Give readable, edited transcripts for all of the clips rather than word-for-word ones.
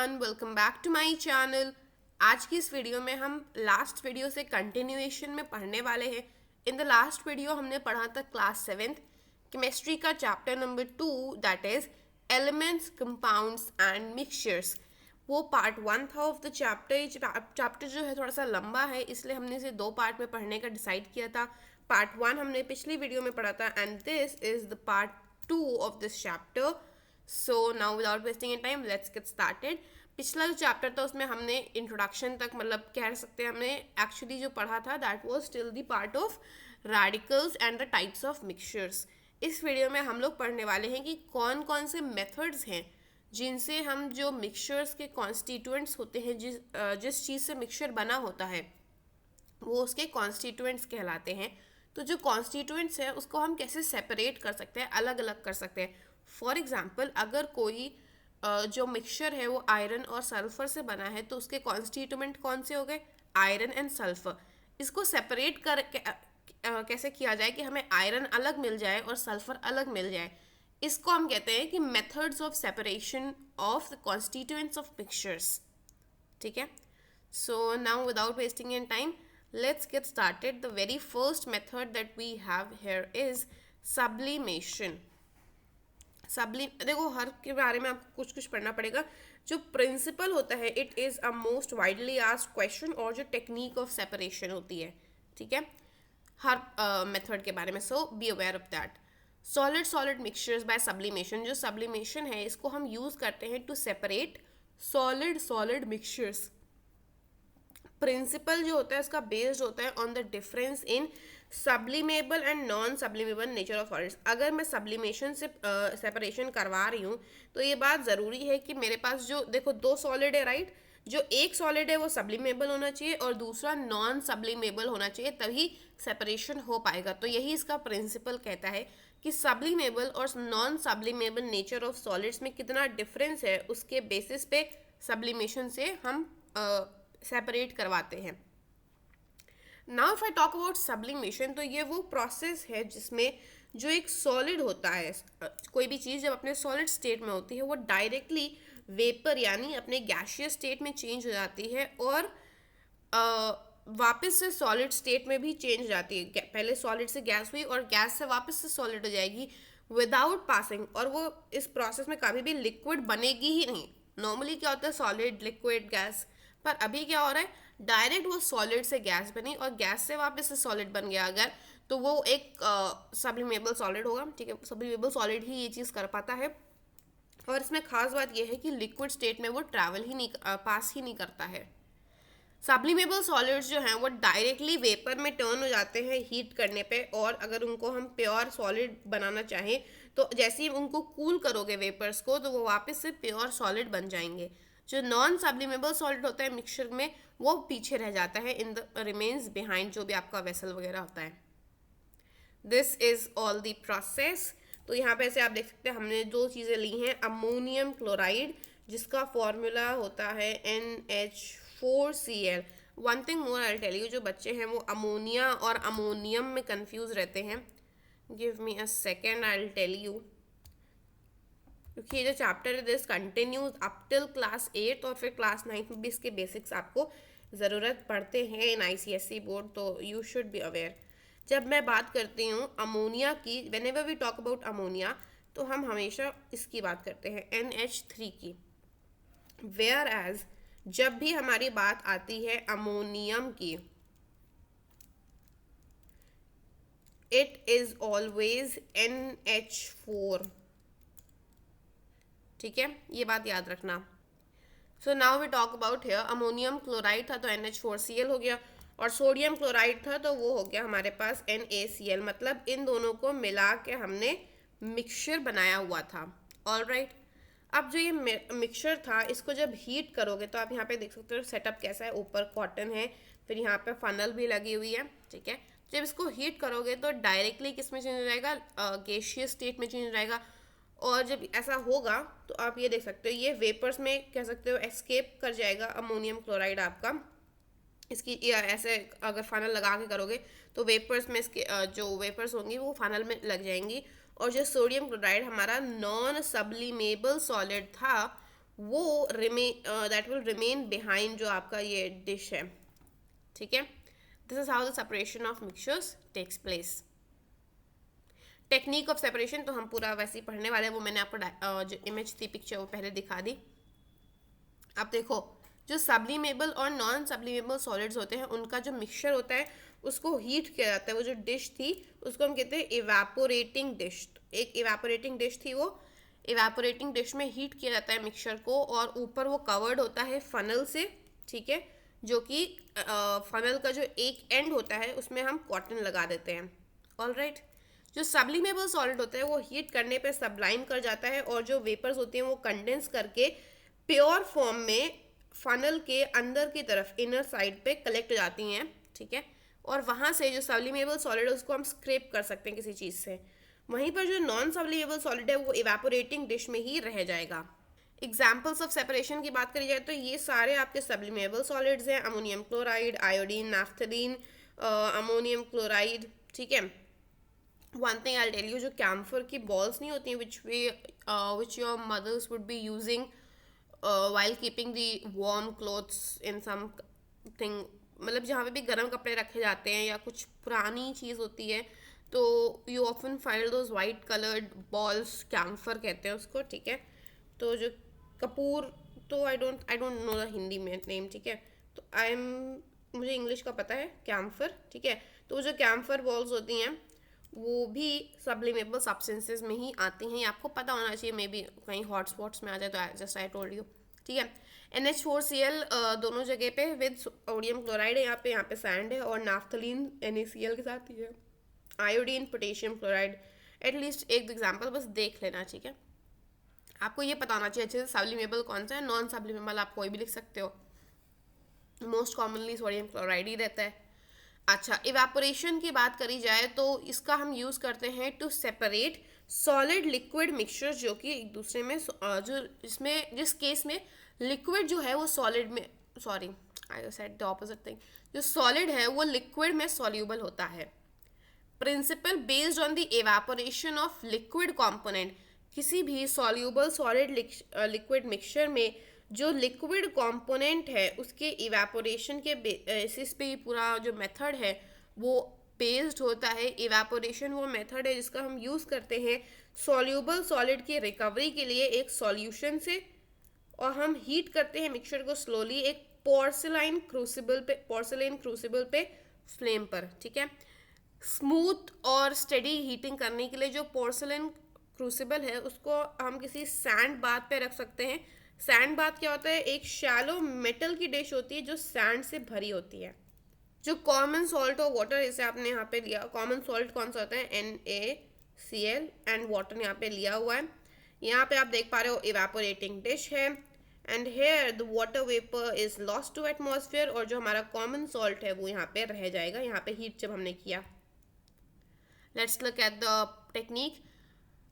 Everyone, welcome back to my channel. आज की इस वीडियो में हम लास्ट वीडियो से कंटिन्यूएशन में पढ़ने वाले हैं। इन द लास्ट वीडियो हमने पढ़ा था क्लास 7th केमिस्ट्री का chapter number 2 that is elements, compounds and mixtures. वो पार्ट 1 था ऑफ द चैप्टर। चैप्टर जो है थोड़ा सा लंबा है, इसलिए हमने इसे 2 पार्ट में पढ़ने का डिसाइड किया था। पार्ट 1 हमने पिछली वीडियो में पढ़ा था and this is the part 2 of this chapter. So now without wasting in time let's get started. पिछला जो चैप्टर था उसमें हमने इंट्रोडक्शन तक, मतलब कह सकते हैं हमने एक्चुअली जो पढ़ा था that was still the part of radicals and the types of mixtures. इस वीडियो में हम लोग पढ़ने वाले हैं कि कौन कौन से मेथड्स हैं जिनसे हम जो मिक्सचर्स के कॉन्स्टिट्यूएंट्स होते हैं, जिस चीज़ से मिक्सचर बना होता है वो उसके कॉन्स्टिट्यूएंट्स कहलाते हैं। तो जो कॉन्स्टिट्यूएंट्स है उसको हम कैसे सेपरेट कर सकते हैं, अलग अलग कर सकते हैं। फॉर एग्जाम्पल, अगर कोई जो मिक्सचर है वो आयरन और सल्फर से बना है तो उसके कॉन्स्टिट्यूएंट कौन से हो गए? Iron and sulphur. इसको सेपरेट कर कैसे किया जाए कि हमें आयरन अलग मिल जाए और सल्फर अलग मिल जाए, इसको हम कहते हैं कि methods of separation of the constituents of mixtures. ठीक है, so now without wasting in time let's get started. The very first method that we have here is sublimation. देखो, हर के बारे में आपको कुछ कुछ पढ़ना पड़ेगा। जो प्रिंसिपल होता है, it is a most widely asked question, और जो टेक्निक ऑफ सेपरेशन होती है, ठीक है, हर मेथड के बारे में। So be aware of that. Solid solid mixtures by sublimation. जो सब्लिमेशन है इसको हम यूज़ करते हैं to separate solid solid mixtures. Principle जो होता है उसका बेस्ड होता है on the difference in sublimable and non sublimable nature of solids. अगर मैं सब्लिमेशन से सेपरेशन करवा रही हूँ तो ये बात ज़रूरी है कि मेरे पास जो, देखो, 2 सॉलिड है, राइट। जो एक सॉलिड है वो सब्लिमेबल होना चाहिए और दूसरा नॉन सब्लिमेबल होना चाहिए, तभी सेपरेशन हो पाएगा। तो यही इसका प्रिंसिपल कहता है कि सब्लिमेबल और non sublimable nature of solids में कितना डिफरेंस है, उसके बेसिस पे सब्लिमेशन से हम सेपरेट करवाते हैं। Now if I talk about sublimation, तो ये वो प्रोसेस है जिसमें जो एक सॉलिड होता है, कोई भी चीज़ जब अपने सॉलिड स्टेट में होती है वो डायरेक्टली वेपर यानी अपने गैसियस स्टेट में चेंज हो जाती है और वापस से सॉलिड स्टेट में भी चेंज हो जाती है। पहले सॉलिड से गैस हुई और गैस से वापस से सॉलिड हो जाएगी विदाउट पासिंग, और वो इस प्रोसेस में कभी भी लिक्विड बनेगी ही नहीं। नॉर्मली क्या होता है, सॉलिड, लिक्विड, गैस, पर अभी क्या हो रहा है, डायरेक्ट वो सॉलिड से गैस बनी और गैस से वापस से सॉलिड बन गया अगर, तो वो एक सब्लिमेबल सॉलिड होगा। ठीक है, सब्लिमेबल सॉलिड ही ये चीज़ कर पाता है। और इसमें खास बात यह है कि लिक्विड स्टेट में वो ट्रैवल ही नहीं, पास ही नहीं करता है। सब्लिमेबल सॉलिड्स जो हैं वो डायरेक्टली वेपर में टर्न हो जाते हैं हीट करने पे, और अगर उनको हम प्योर सॉलिड बनाना चाहें तो जैसे ही उनको कूल करोगे वेपर्स को, तो वो वापस से प्योर सॉलिड बन जाएंगे। जो नॉन सब्लिमेबल सॉलिड होता है मिक्सचर में, वो पीछे रह जाता है, इन द रिमेन्स बिहाइंड, जो भी आपका वेसल वगैरह होता है। This is all the process. तो यहाँ पे से आप देख सकते हैं हमने 2 चीज़ें ली हैं। अमोनियम क्लोराइड जिसका फॉर्मूला होता है NH4Cl। One thing more I tell you, जो बच्चे हैं वो अमोनिया और अमोनियम में कंफ्यूज रहते हैं। Give me a second, I tell you, क्योंकि ये जो चैप्टर है this continues up till class 8 और फिर क्लास 9 में भी इसके बेसिक्स आपको ज़रूरत पड़ते हैं इन ICSE बोर्ड, तो यू शुड बी अवेयर। जब मैं बात करती हूँ अमोनिया की, whenever we talk about ammonia, तो हम हमेशा इसकी बात करते हैं NH3 की। वेयर एज जब भी हमारी बात आती है अमोनियम की, इट इज ऑलवेज NH4। ठीक है, ये बात याद रखना। So now we talk about here, ammonium chloride था तो NH4Cl हो गया, और सोडियम क्लोराइड था तो वो हो गया हमारे पास NaCl। मतलब इन दोनों को मिला के हमने मिक्सचर बनाया हुआ था। ऑलराइट, अब जो ये मिक्सचर था इसको जब हीट करोगे तो आप यहाँ पे देख सकते हो सेटअप कैसा है। ऊपर कॉटन है, फिर यहाँ पे फनल भी लगी हुई है। ठीक है, जब इसको हीट करोगे तो डायरेक्टली किस में चेंज हो जाएगा, गैसियस स्टेट में चेंज हो जाएगा। और जब ऐसा होगा तो आप ये देख सकते हो, ये वेपर्स में कह सकते हो एस्केप कर जाएगा अमोनियम क्लोराइड आपका। इसकी ऐसे अगर फनल लगा के करोगे तो वेपर्स में इसके जो वेपर्स होंगी वो फनल में लग जाएंगी। और जो सोडियम क्लोराइड हमारा नॉन सब्लिमेबल सॉलिड था वो दैट विल रिमेन बिहाइंड जो आपका ये डिश है, ठीक है। This is how the separation of mixtures takes place. Technique of separation तो हम पूरा वैसे ही पढ़ने वाले हैं, वो मैंने आपको जो इमेज थी पिक्चर वो पहले दिखा दी। अब देखो, जो सब्लिमेबल और नॉन सब्लिमेबल सॉलिड्स होते हैं उनका जो मिक्सचर होता है उसको हीट किया जाता है। वो जो डिश थी उसको हम कहते हैं इवेपोरेटिंग डिश। एक इवेपोरेटिंग डिश थी, वो इवेपोरेटिंग डिश में हीट किया जाता है मिक्सचर को, और ऊपर वो कवर्ड होता है फनल से, ठीक है, जो कि फनल का जो एक एंड होता है उसमें हम कॉटन लगा देते हैं। All right. जो सब्लिमेबल सॉलिड होता है वो हीट करने पे सब्लाइम कर जाता है, और जो वेपर्स होती हैं वो कंडेंस करके प्योर फॉर्म में फनल के अंदर की तरफ इनर साइड पे कलेक्ट हो जाती हैं, ठीक है। और वहाँ से जो सब्लिमेबल सॉलिड है उसको हम स्क्रैप कर सकते हैं किसी चीज़ से। वहीं पर जो नॉन सब्लिमेबल सॉलिड है वो इवेपोरेटिंग डिश में ही रह जाएगा। एग्जाम्पल्स ऑफ सेपरेशन की बात करी जाए तो ये सारे आपके सब्लिमेबल सॉलिड्स हैं, ammonium chloride, iodine, naphthalene, ammonium chloride, ठीक है। One thing I tell you, जो कैम्फर की बॉल्स नहीं होती हैं which your mothers would be using while keeping the warm clothes in something, मतलब जहाँ पे भी गर्म कपड़े रखे जाते हैं या कुछ पुरानी चीज़ होती है तो you often find those white coloured balls, camphor कहते हैं उसको, ठीक है। तो जो कपूर, तो I don't know the Hindi में नेम, ठीक है। तो मुझे इंग्लिश का पता है कैम्फर, ठीक है। तो जो कैम्फर बॉल्स होती हैं वो भी सब्लिमेबल सब्सटेंसेस में ही आती हैं, ये आपको पता होना चाहिए, मे बी कहीं हॉटस्पॉट्स में आ जाए तो जस्ट आई टोल्ड यू, ठीक है। NH4Cl दोनों जगह पे विद सोडियम क्लोराइड है, यहाँ पे सैंड है, और नाफ्थलीन NaCl के साथ ही है, आयोडीन, पोटेशियम क्लोराइड। एटलीस्ट एक एग्जाम्पल बस देख लेना, ठीक है। आपको ये पता होना चाहिए अच्छे से सब्लिमेबल कौन सा है, नॉन सब्लिमेबल आप कोई भी लिख सकते हो, मोस्ट कॉमनली सोडियम क्लोराइड ही रहता है। अच्छा, इवेपोरेशन की बात करी जाए तो इसका हम यूज़ करते हैं to separate solid liquid mixture, जो कि एक दूसरे में जो इसमें जिस केस में लिक्विड जो है वो सॉलिड में, sorry I said the opposite thing, जो सॉलिड है वो लिक्विड में सॉल्यूबल होता है। Principle based on the evaporation of liquid component, किसी भी सॉल्यूबल सॉलिड लिक्विड मिक्सचर में जो लिक्विड कंपोनेंट है उसके इवेपोरेशन के बेसिस पे ही पूरा जो मेथड है वो बेस्ड होता है। इवेपोरेशन वो मेथड है जिसका हम यूज़ करते हैं सॉल्यूबल सॉलिड की रिकवरी के लिए एक सॉल्यूशन से, और हम हीट करते हैं मिक्सचर को स्लोली एक पोर्सिलाइन क्रूसिबल पे फ्लेम पर, ठीक है। स्मूथ और स्टेडी हीटिंग करने के लिए जो पोर्सिलेन क्रूसिबल है उसको हम किसी सैंड बाथ पे रख सकते हैं। सैंड बाथ क्या होता है, एक शैलो मेटल की डिश होती है जो सैंड से भरी होती है। जो कॉमन सॉल्ट और वाटर इसे आपने यहाँ पे लिया, कॉमन सॉल्ट कौन सा होता है, NaCl, एंड वाटर यहाँ पे लिया हुआ है। यहाँ पे आप देख पा रहे हो इवेपोरेटिंग डिश है, and here the water vapour is lost to atmosphere, और जो हमारा कॉमन सॉल्ट है वो यहाँ पे रह जाएगा, यहाँ पे हीट जब हमने किया। Let's look at the technique.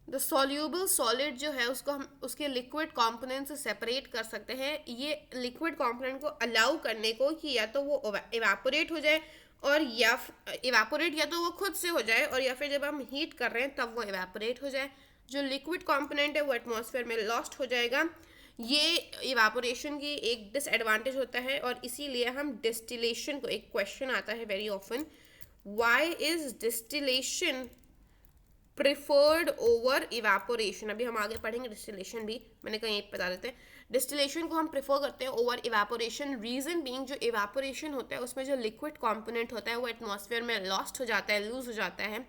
The soluble solid जो है उसको हम उसके लिक्विड कंपोनेंट से सेपरेट कर सकते हैं। ये लिक्विड कंपोनेंट को अलाउ करने को कि या तो वो इवेपोरेट हो जाए, और या इवेपोरेट या तो वो खुद से हो जाए, और या फिर जब हम हीट कर रहे हैं तब वो इवेपोरेट हो जाए। जो लिक्विड कंपोनेंट है वो एटमॉस्फेयर में लॉस्ट हो जाएगा। ये इवेपोरेशन की एक डिसएडवांटेज होता है, और इसीलिए हम डिस्टिलेशन को, एक क्वेश्चन आता है very often, why is distillation preferred over evaporation. अभी हम आगे पढ़ेंगे डिस्टिलेशन भी, मैंने कहीं एक बता देते हैं। डिस्टिलेशन को हम प्रेफर करते हैं ओवर इवेपोरेशन, रीजन बीइंग जो इवेपोरेशन होता है उसमें जो लिक्विड कंपोनेंट होता है वो एटमॉस्फेयर में लॉस्ट हो जाता है, लूज हो जाता है,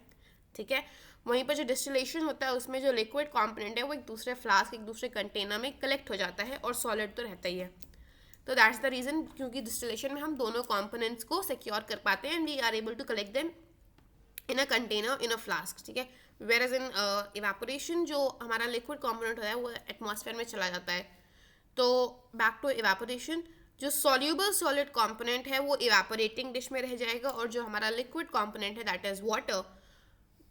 ठीक है। वहीं पर जो डिस्टिलेशन होता है उसमें जो लिक्विड कंपोनेंट है वो एक दूसरे फ्लास्क, एक दूसरे कंटेनर में कलेक्ट हो जाता है, और सॉलिड तो रहता ही है। तो दैट्स द रीजन, क्योंकि डिस्टिलेशन में हम दोनों कंपोनेंट्स को सिक्योर कर पाते हैं, and we are able to collect them in a container, in a flask, ठीक है। वेयर एज इन इवेपोरेशन जो हमारा लिक्विड कंपोनेंट होता है वो एटमॉस्फेयर में चला जाता है। तो बैक टू इवेपोरेशन, जो सॉल्यूबल सॉलिड कंपोनेंट है वो इवेपोरेटिंग डिश में रह जाएगा, और जो हमारा लिक्विड कंपोनेंट है दैट इज वाटर,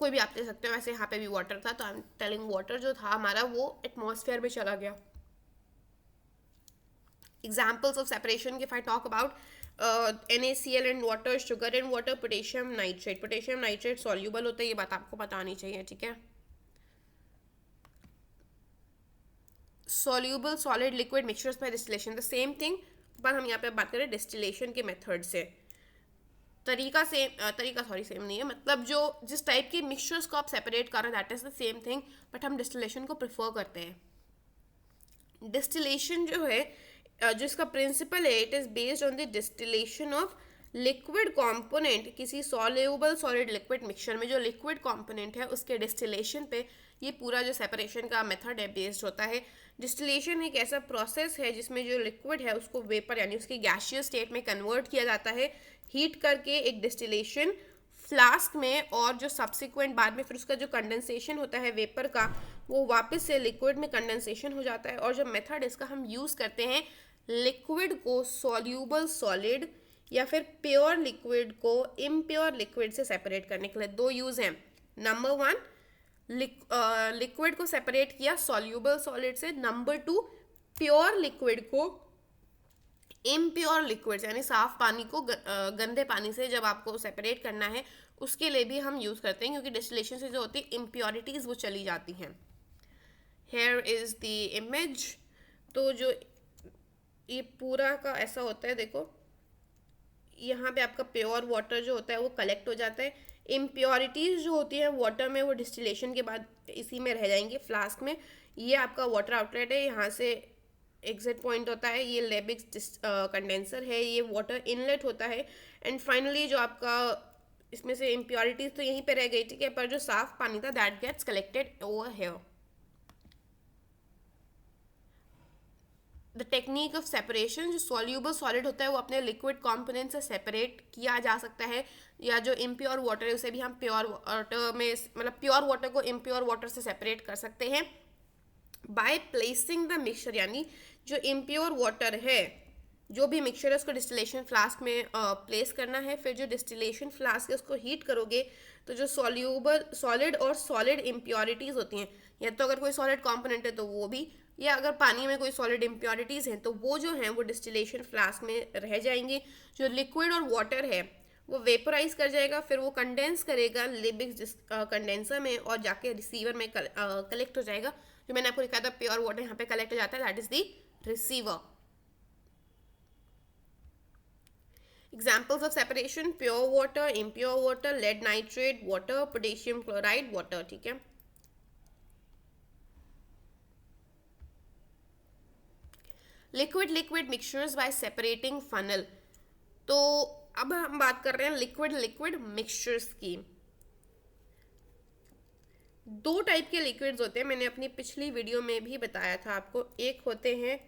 कोई भी आप ले सकते हो, वैसे यहाँ पे भी वाटर था तो आई एम टेलिंग वाटर जो था हमारा वो एटमॉस्फेयर में चला गया। Examples of separation if I talk about NaCl and water, sugar and water, potassium nitrate. Potassium nitrate soluble होता है, ये बात आपको पता आनी चाहिए, ठीक है। soluble solid liquid mixtures by distillation, the same thing, पर हम यहाँ पे बात करें डिस्टिलेशन के मेथड से। तरीका सेम नहीं है, मतलब जो जिस टाइप के मिक्सचर्स को आप सेपरेट कर रहे हैं that is the same thing, but हम डिस्टिलेशन को प्रेफर करते हैं। डिस्टिलेशन जो है, जो इसका प्रिंसिपल है, it is based on the distillation of liquid component किसी सॉल्यूबल सॉलिड लिक्विड मिक्सचर में। जो लिक्विड कंपोनेंट है उसके डिस्टिलेशन पे ये पूरा जो सेपरेशन का मेथड है बेस्ड होता है। डिस्टिलेशन एक ऐसा प्रोसेस है जिसमें जो लिक्विड है उसको वेपर यानी उसकी गैसियस स्टेट में कन्वर्ट किया जाता है हीट करके एक डिस्टिलेशन फ्लास्क में, और जो सब्सिक्वेंट बाद में फिर उसका जो कंडेंसेशन होता है वेपर का, वो वापस से लिक्विड में कंडेंसेशन हो जाता है। और जो मेथड इसका हम यूज़ करते हैं लिक्विड को सॉल्यूबल सॉलिड या फिर प्योर लिक्विड को इम्प्योर लिक्विड से सेपरेट करने के लिए। दो यूज़ हैं। नंबर वन, लिक्विड को सेपरेट किया सॉल्यूबल सॉलिड से। नंबर टू, प्योर लिक्विड को इम्प्योर लिक्विड यानी साफ पानी को गंदे पानी से जब आपको सेपरेट करना है उसके लिए भी हम यूज़ करते हैं, क्योंकि डिस्टिलेशन से जो होती है इम्प्योरिटीज़ वो चली जाती हैं। Here is the image. तो जो ये पूरा का ऐसा होता है, देखो यहाँ पे आपका प्योर वाटर जो होता है वो कलेक्ट हो जाता है। इम्प्योरिटीज़ जो होती है वाटर में वो डिस्टिलेशन के बाद इसी में रह जाएंगे फ्लास्क में। ये आपका वाटर आउटलेट है, यहाँ से एग्जिट पॉइंट होता है। ये लेबिक्स कंडेंसर है, ये वाटर इनलेट होता है। एंड फाइनली जो आपका इसमें से इम्प्योरिटीज़ तो यहीं पे रह गई, ठीक है, पर जो साफ पानी था that gets collected over here. The technique of separation, जो सॉल्यूबल सॉलिड होता है वो अपने लिक्विड कंपोनेंट से सेपरेट किया जा सकता है, या जो इम्प्योर वाटर है उसे भी हम प्योर वाटर में, मतलब प्योर वाटर को इम्प्योर वाटर से सेपरेट कर सकते हैं बाय प्लेसिंग द मिक्सचर। यानी जो इम्प्योर वाटर है, जो भी मिक्सचर है उसको डिस्टिलेशन फ्लास्क में प्लेस करना है। फिर जो डिस्टिलेशन फ्लास्क है उसको हीट करोगे तो जो सॉल्यूबल सॉलिड और सॉलिड इम्प्योरिटीज़ होती हैं, या तो अगर कोई सॉलिड कंपोनेंट है तो वो भी, या अगर पानी में कोई सॉलिड इम्प्योरिटीज़ हैं तो वो जो हैं वो डिस्टिलेशन फ्लास्क में रह जाएंगी। जो लिक्विड और वाटर है वो वेपराइज कर जाएगा, फिर वो कंडेंस करेगा लिबिक्स कंडेंसर में और जाके रिसीवर में कलेक्ट हो जाएगा। जो मैंने आपको लिखा था प्योर वाटर यहाँ पे कलेक्ट हो जाता है, that is the receiver. Examples of separation: pure water, impure water, lead nitrate water, potassium chloride water. ठीक है, liquid liquid mixtures by separating funnel. तो अब हम बात कर रहे हैं लिक्विड लिक्विड मिक्सचर्स की। दो टाइप के लिक्विड्स होते हैं, मैंने अपनी पिछली वीडियो में भी बताया था आपको। एक होते हैं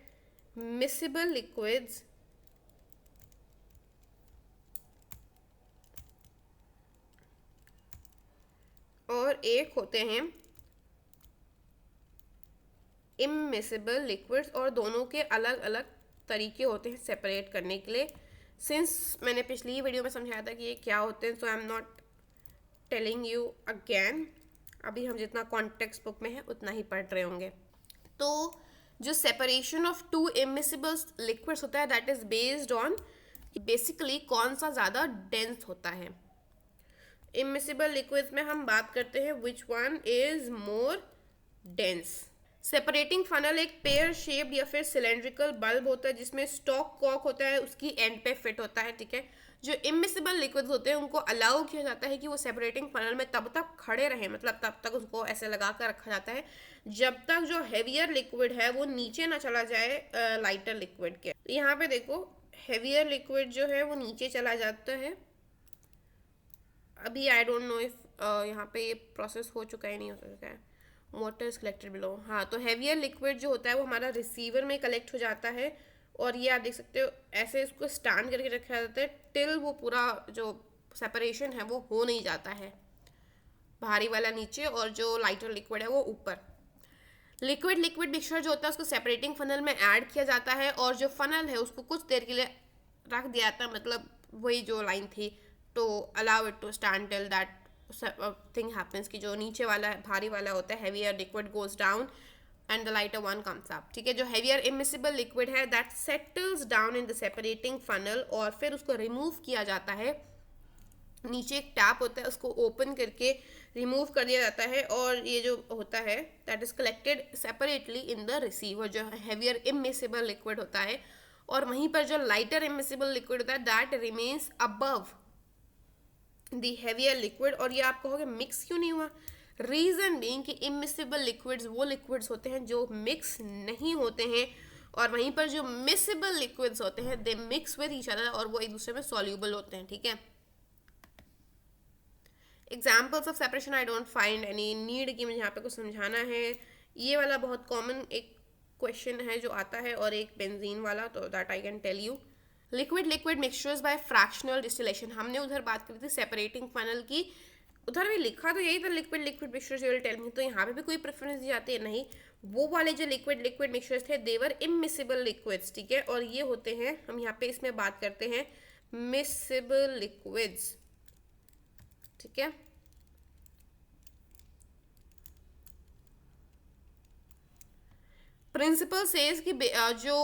मिसिबल लिक्विड्स और एक होते हैं इमिसिबल लिक्विड्स, और दोनों के अलग अलग तरीके होते हैं सेपरेट करने के लिए। सिंस मैंने पिछली वीडियो में समझाया था कि ये क्या होते हैं, so I am not telling you again. अभी हम जितना कॉन्टेक्स्ट बुक में है उतना ही पढ़ रहे होंगे। तो जो separation of to immiscible liquids होता है that is based on basically कौन सा ज़्यादा डेंस होता है। इमिसिबल लिक्विड्स में हम बात करते हैं which one is more dense. Separating funnel एक पेयर शेप्ड या फिर सिलेंड्रिकल बल्ब होता है जिसमें स्टॉक कॉक होता है, उसकी एंड पे फिट होता है। ठीक है, जो इमिसिबल लिक्विड्स होते हैं उनको अलाउ किया जाता है कि वो सेपरेटिंग फनल में तब तक खड़े रहें, मतलब तब तक उसको ऐसे लगा कर रखा जाता है जब तक जो हैवियर लिक्विड है वो नीचे ना चला जाए लाइटर लिक्विड के। यहाँ पे देखो हैवियर लिक्विड जो है वो नीचे चला जाता है। अभी आई डोंट नो इफ यहाँ पे ये प्रोसेस हो चुका है नहीं हो चुका है। Water is collected below. हाँ, तो हैवियर लिक्विड जो होता है वो हमारा रिसीवर में कलेक्ट हो जाता है, और ये आप देख सकते हो ऐसे इसको स्टैंड करके रखा जाता है टिल वो पूरा जो सेपरेशन है वो हो नहीं जाता है, भारी वाला नीचे और जो लाइटर लिक्विड है वो ऊपर। लिक्विड लिक्विड मिक्सचर जो होता है उसको सेपरेटिंग फनल में ऐड किया जाता है, और जो फनल है उसको कुछ देर के लिए रख दिया जाता है, मतलब वही जो लाइन थी, तो allow it to stand till that thing happens कि जो नीचे वाला भारी वाला होता है heavier liquid goes down and the lighter one comes up. ठीक है, जो हैवियर इमिसिबल लिक्विड है that settles down in the separating funnel, और फिर उसको रिमूव किया जाता है। नीचे एक टैप होता है, उसको ओपन करके रिमूव कर दिया जाता है और ये जो होता है that is collected separately in the receiver, जो हैवियर इमिसिबल लिक्विड होता है, और वहीं पर जो लाइटर इमिसिबल लिक्विड होता है that remains above the heavier liquid. और ये आप कहोगे मिक्स क्यों नहीं हुआ? रीजन बीइंग कि इमिसिबल लिक्विड्स वो लिक्विड्स होते हैं जो मिक्स नहीं होते हैं, और वहीं पर जो मिसिबल लिक्विड्स होते हैं दे मिक्स विद ईच अदर और वो एक दूसरे में सॉल्यूबल होते हैं, ठीक है। Examples of separation I don't find any need कि मुझे यहाँ पे कुछ समझाना है। ये वाला बहुत कॉमन एक क्वेश्चन है जो आता है, और एक बेंजीन वाला, तो that I can tell you. Liquid liquid mixtures by fractional distillation, हमने उधर बात करी थी सेपरेटिंग फनल की, उधर भी लिखा तो यही था liquid liquid mixtures you will tell me, तो यहाँ पे भी कोई प्रेफरेंस दी जाती है? नहीं, वो वाले जो लिक्विड लिक्विड मिक्सचर्स थे देवर इमिसिबल लिक्विड्स, ठीक है, और ये होते हैं, हम यहाँ पे इसमें बात करते हैं मिसिबल लिक्विड्स, ठीक है। प्रिंसिपल सेज कि जो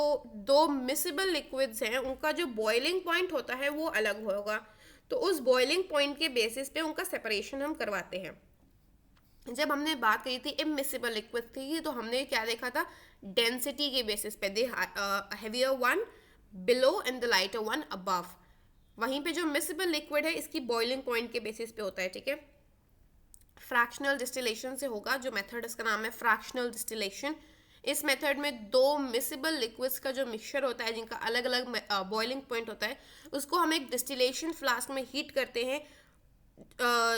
दो मिसिबल लिक्विड्स हैं उनका जो बॉइलिंग पॉइंट होता है वो अलग होगा, तो उस बॉइलिंग पॉइंट के बेसिस पे उनका सेपरेशन हम करवाते हैं। जब हमने बात करी थी इमिसिबल लिक्विड थी तो हमने क्या देखा था? डेंसिटी के बेसिस पे, the heavier one below and the lighter one above. वहीं पे जो मिसिबल लिक्विड है इसकी बॉइलिंग पॉइंट के बेसिस पे होता है, ठीक है। फ्रैक्शनल डिस्टिलेशन से होगा, जो मेथड इसका नाम है फ्रैक्शनल डिस्टिलेशन। इस मेथड में दो मिसिबल लिक्विड्स का जो मिक्सचर होता है जिनका अलग अलग बॉइलिंग पॉइंट होता है उसको हम एक डिस्टिलेशन फ्लास्क में हीट करते हैं।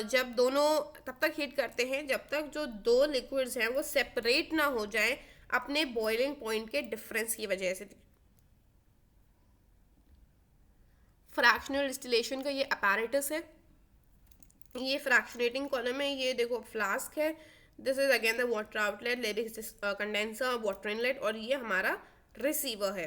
जब दोनों तब तक हीट करते हैं जब तक जो दो लिक्विड्स हैं वो सेपरेट ना हो जाए अपने बॉइलिंग पॉइंट के डिफरेंस की वजह से। फ्रैक्शनल डिस्टिलेशन का ये अपैरेटस है, ये फ्रैक्शनेटिंग कॉलम है, ये देखो फ्लास्क है, this is again the water outlet, लेरिक्स कंडेंसर, वाटर इनलेट, और ये हमारा रिसीवर है।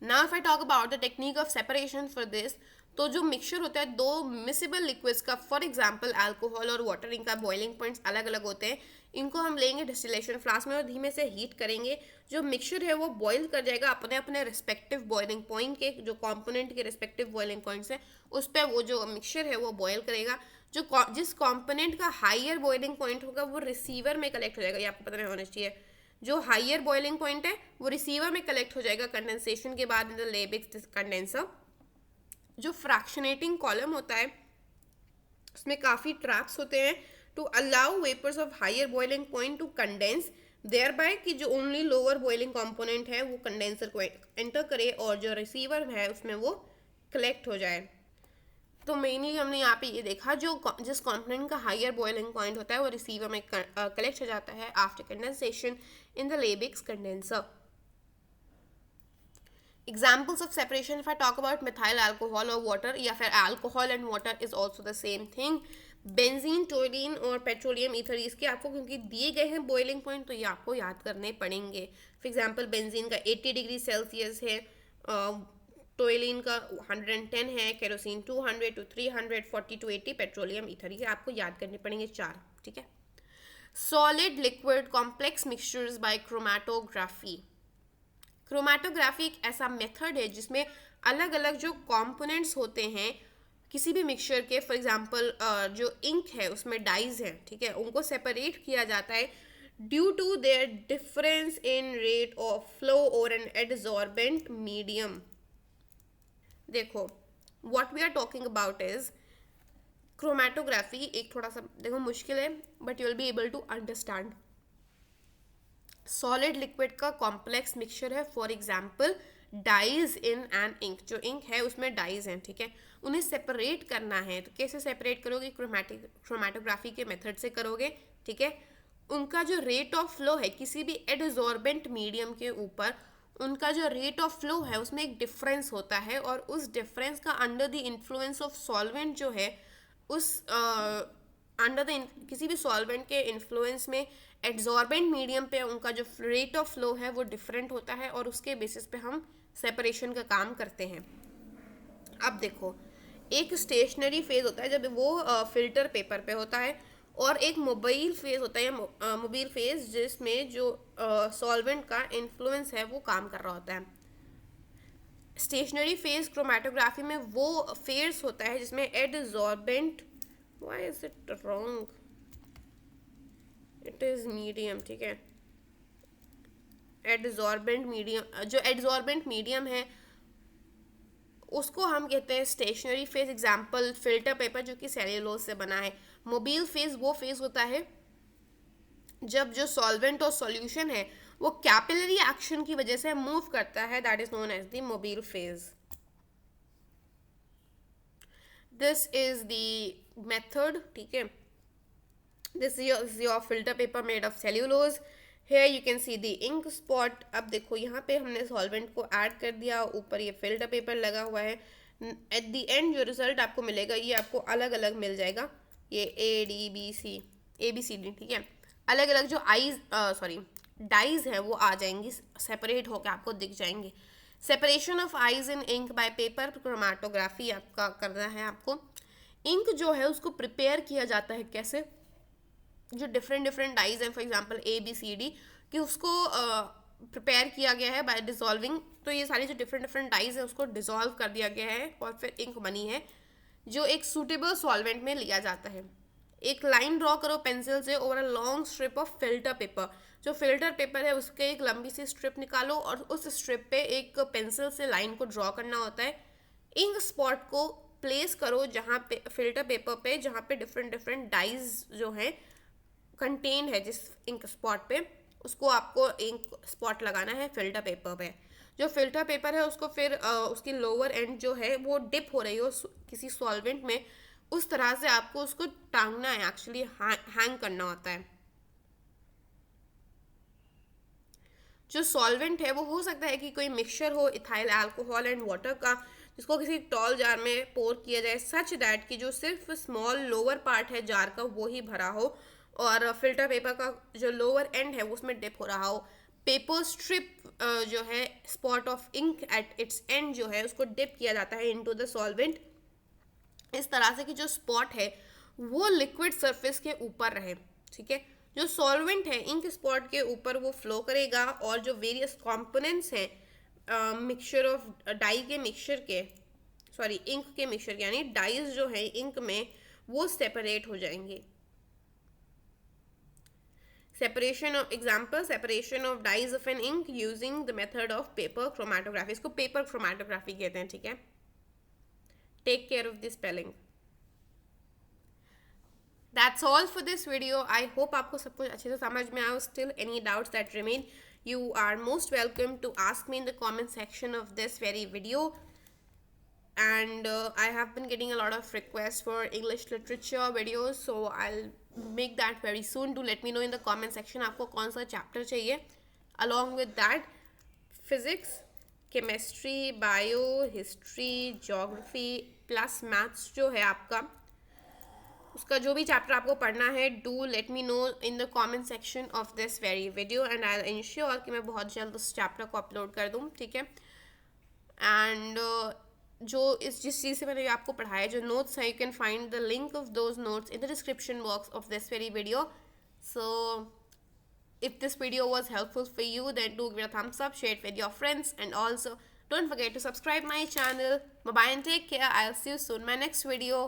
Now if I talk about the technique of separation for this, तो जो मिक्सचर होता है दो मिसिबल लिक्विड्स का, फॉर एग्जांपल अल्कोहल और वाटर, इनका बॉइलिंग पॉइंट्स अलग अलग होते हैं, इनको हम लेंगे डिस्टिलेशन फ्लास्क में और धीमे से हीट करेंगे। जो मिक्सचर है वो बॉईल कर जाएगा अपने अपने रिस्पेक्टिव बॉइलिंग पॉइंट के, जो कंपोनेंट के रिस्पेक्टिव बॉइलिंग पॉइंट्स हैं उस पर वो जो मिक्सचर है वो बॉयल करेगा। जो जिस कंपोनेंट का हायर बॉइलिंग पॉइंट होगा वो रिसीवर में कलेक्ट हो जाएगा, ये आपको पता नहीं होना चाहिए। जो हायर बॉइलिंग पॉइंट है वो रिसीवर में कलेक्ट हो जाएगा कंडेंसेशन के बाद इन द लेबिक्स कंडेंसर। जो फ्रैक्शनेटिंग कॉलम होता है उसमें काफ़ी ट्रैप्स होते हैं to allow vapours of higher boiling point to condense, thereby कि जो ओनली लोअर बॉइलिंग कंपोनेंट है वो कंडेंसर को एंटर करे और जो रिसीवर है उसमें वो कलेक्ट हो जाए। तो मेनली हमने यहाँ पे ये देखा जो जिस कंपोनेंट का हायर बॉइलिंग पॉइंट होता है वो रिसीवर में कलेक्ट हो जाता है after condensation in the लेबिक्स condenser. Examples of separation, if I talk about methyl alcohol or water, या फिर alcohol and water is also the same thing. Benzene, toluene और पेट्रोलियम ईथर, इसके आपको क्योंकि दिए गए हैं बॉइलिंग पॉइंट तो ये आपको याद करने पड़ेंगे। फॉर एग्जांपल बेंजीन का 80 डिग्री सेल्सियस है, टोलिन का 110 है, kerosene 200 to 300, 40 to 80, petroleum ether, ये आपको याद करने पड़ेंगे 4, ठीक है। Solid liquid complex mixtures by chromatography. Chromatography एक ऐसा मेथड है जिसमें अलग अलग जो कंपोनेंट्स होते हैं किसी भी मिक्सचर के, फॉर एग्जांपल जो इंक है उसमें डाइज हैं, ठीक है, उनको सेपरेट किया जाता है due to their difference in rate of flow और एन एडजॉर्बेंट मीडियम। देखो what we are talking about is chromatography, एक थोड़ा सा देखो मुश्किल है but you will be able to understand. Solid liquid का कॉम्प्लेक्स मिक्सचर है, for example dyes in an ink, जो इंक है उसमें डाइज हैं, ठीक है, उन्हें सेपरेट करना है तो कैसे सेपरेट करोगे? क्रोमैटोग्राफी के मेथड से करोगे, ठीक है। उनका जो रेट ऑफ फ्लो है किसी भी एडजॉर्बेंट मीडियम के ऊपर, उनका जो रेट ऑफ फ्लो है उसमें एक डिफरेंस होता है और उस डिफरेंस का under the influence of solvent जो है उस अंडर द किसी भी सॉल्वेंट के इन्फ्लुएंस में एड्जॉर्बेंट मीडियम पे उनका जो रेट ऑफ फ्लो है वो डिफरेंट होता है और उसके बेसिस पे हम सेपरेशन का काम करते हैं। अब देखो एक स्टेशनरी फेज होता है जब वो फिल्टर पेपर पे होता है, और एक मोबाइल फेज होता है, मोबाइल फेज जिसमें जो सॉल्वेंट का इन्फ्लुएंस है वो काम कर रहा होता है। स्टेशनरी फेज क्रोमैटोग्राफी में वो फेज होता है जिसमें adsorbent, why is it wrong, it is medium, ठीक है। एडजॉर्बेंट मीडियम, जो एडजॉर्बेंट मीडियम है उसको हम कहते हैं stationary phase. Example filter paper जो कि सेल्यूलोज से बना है। मोबाइल फेज वो फेज होता है जब जो सॉल्वेंट और सॉल्यूशन है वो कैपिलरी एक्शन की वजह से मूव करता है, that is known as the mobile phase. This is the method, ठीक है। This is your filter paper made of cellulose. Here you can see the ink spot. अब देखो यहाँ पे हमने सॉल्वेंट को ऐड कर दिया, ऊपर ये फिल्टर पेपर लगा हुआ है। एट द एंड जो रिजल्ट आपको मिलेगा ये आपको अलग अलग मिल जाएगा। ये ABCD, ठीक है। अलग अलग जो डाइज है वो आ जाएंगी, सेपरेट होकर आपको दिख जाएंगे। Separation of dyes in ink by paper chromatography आपका करना है आपको। इंक जो है उसको प्रिपेयर किया जाता है कैसे, जो डिफरेंट डिफरेंट डाइज हैं, फॉर एग्जांपल ABCD, कि उसको प्रिपेयर किया गया है बाय डिसॉल्विंग। तो ये सारी जो डिफरेंट डिफरेंट डाइज हैं उसको डिसॉल्व कर दिया गया है और फिर इंक बनी है जो एक सूटेबल सॉल्वेंट में लिया जाता है। एक लाइन ड्रॉ करो पेंसिल से over a long strip of filter paper. जो फिल्टर पेपर है उसके एक लंबी सी स्ट्रिप निकालो और उस स्ट्रिप पे एक पेंसिल से लाइन को ड्रॉ करना होता है। इंक स्पॉट को प्लेस करो जहाँ पे फिल्टर पेपर पे, जहाँ पे डिफरेंट डिफरेंट डाइज जो हैं कंटेन है जिस इंक स्पॉट पे, उसको आपको इंक स्पॉट लगाना है फिल्टर पेपर पे। जो फिल्टर पेपर है उसको फिर उसकी लोअर एंड जो है वो डिप हो रही हो किसी सॉल्वेंट में, उस तरह से आपको उसको टांगना है, एक्चुअली हैंग करना होता है। जो सॉल्वेंट है वो हो सकता है कि कोई मिक्सचर हो इथाइल अल्कोहल एंड वाटर का, जिसको किसी टॉल जार में पोर किया जाए सच दैट कि जो सिर्फ स्मॉल लोअर पार्ट है जार का वो ही भरा हो और फिल्टर पेपर का जो लोअर एंड है वो उसमें डिप हो रहा हो। पेपर स्ट्रिप जो है spot of ink at its end जो है उसको डिप किया जाता है इनटू द सॉल्वेंट, इस तरह से कि जो स्पॉट है वो लिक्विड सरफेस के ऊपर रहे, ठीक है। जो सॉल्वेंट है इंक स्पॉट के ऊपर वो फ्लो करेगा और जो वेरियस कंपोनेंट्स हैं मिक्सचर ऑफ डाई के मिक्सचर के, सॉरी इंक के मिक्सचर यानी डाइज जो है इंक में वो सेपरेट हो जाएंगे। Separation of example, separation of dyes of an ink using the method of paper chromatography. इसको पेपर क्रोमेटोग्राफी कहते हैं, ठीक है। Take care of the spelling. That's all for this video. I hope आपको सब कुछ अच्छे से समझ में आया। Still any doubts that remain, you are most welcome to ask me in the comment section of this very video. And I have been getting a lot of requests for English literature videos, so I'll make that very soon. Do let me know in the comment section आपको कौन सा chapter चाहिए। Along with that, physics, chemistry, bio, history, geography plus maths जो है आपका, उसका जो भी चैप्टर आपको पढ़ना है, do let me know in the comment section of this very video and I will ensure कि मैं बहुत जल्द उस चैप्टर को अपलोड कर दूँ, ठीक है। एंड जो जिस चीज़ से मैंने आपको पढ़ाया, जो नोट्स है, you can find the link of those notes in the description box of this very video. So if this video was helpful for you, then do give it a thumbs up, share it with your friends, and also don't forget to subscribe my channel. Bye bye and take care. I'll see you soon in my next video.